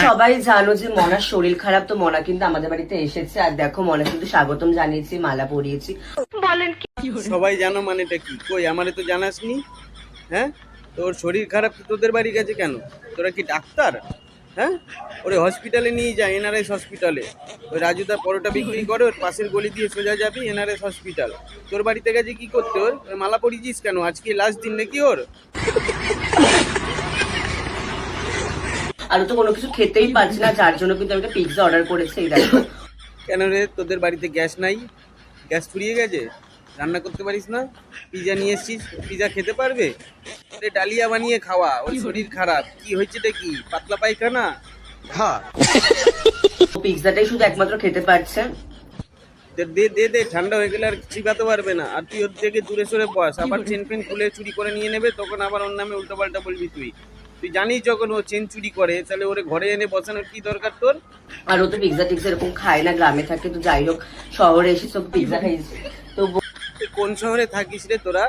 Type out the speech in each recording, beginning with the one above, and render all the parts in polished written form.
সবাই জানো যে মনার শরীর খারাপ, তো মনা কিন্তু আমাদের বাড়িতে এসেছে। আর দেখো মনা কিন্তু স্বাগতম জানিয়েছি, মালা পরিয়েছি। বলেন কি? সবাই জানো মানেটা কি? কই আমারে তো জানাসনি। হ্যাঁ, তোর শরীর খারাপ তো তোদের বাড়ি গেছে কেন? তোরা কি ডাক্তার? হ্যাঁ, ওরে হসপিটালে নিয়ে যা, এনআরএস হসপিটালে। ওই রাজুদা পরোটা বিক্রি করে, ওর পাশের গলি দিয়ে সোজা যাবি, এনআরএস হসপিটাল। তোর বাড়িতে গেছে কি করতে? ওর মালা পরিয়েছিস কেন? আজকে লাস্ট দিন নাকি ওর? আর ও তো কোনো কিছু খেতেই পারছি না, যার জন্য কিন্তু একটা পিৎজা অর্ডার করেছে। এই দেখো। কেন রে, তোদের বাড়িতে গ্যাস নাই? গ্যাস ফুরিয়ে গেছে? রান্না করতে পারিস না? পিজা নিয়ে এসছিস, পিজা খেতে পারবে? আরে ডালিয়া বানিয়ে খাওয়া, ওর শরীর খারাপ। কি হয়েছেটা কি? পাতলা পায়খানা? হ্যাঁ, ও পিৎজাটাই শুধু একমাত্র খেতে পারছে। দে দে দে, ঠান্ডা হয়ে গেলে আর চিবাতে পারবে না। আর তুই ওর থেকে দূরে সরে বস, আবার চেন ফেন খুলে চুরি করে নিয়ে নেবে, তখন আবার ওর নামে উল্টোপাল্টা বলবি তুই। তুই জানিস যখন ও চেন চুরি করে, তাহলে ওরে ঘরে এনে বসানোর কি দরকার তোর? আর ও তো পিৎজা টিৎজা এরকম খায় না, গ্রামে থাকে। তো যাই হোক, শহরে এসে সব পিৎজা খাইছে। তো তুই কোন শহরে থাকিস রে তোরা?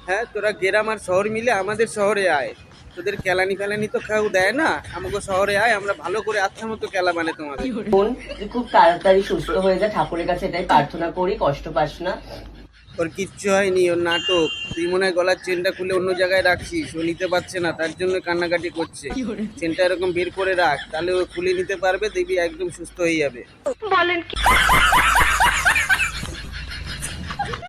হ্যাঁ, তোরা গ্রাম আর শহর মিলে আমাদের শহরে আয়। তোদের কেলানি ফেলানি তো কেউ দেয় না। আমাকে শহরে আয়, আমরা ভালো করে আচ্ছা মতো কেলা মানে তোমাদের। বোন তুই খুব তাড়াতাড়ি সুস্থ হয়ে যা, ঠাকুরের কাছে এটাই প্রার্থনা করি, কষ্ট পাস না। ওর কিচ্ছু হয়নি, ওর নাটক। তুই মনে হয় গলার চেনটা খুলে অন্য জায়গায় রাখছিস, ও নিতে পারছে না, তার জন্য কান্নাকাটি করছে। চেনটা এরকম বের করে রাখ, তাহলে ও খুলে নিতে পারবে, দেখবি একদম সুস্থ হয়ে যাবে। বলেন কি?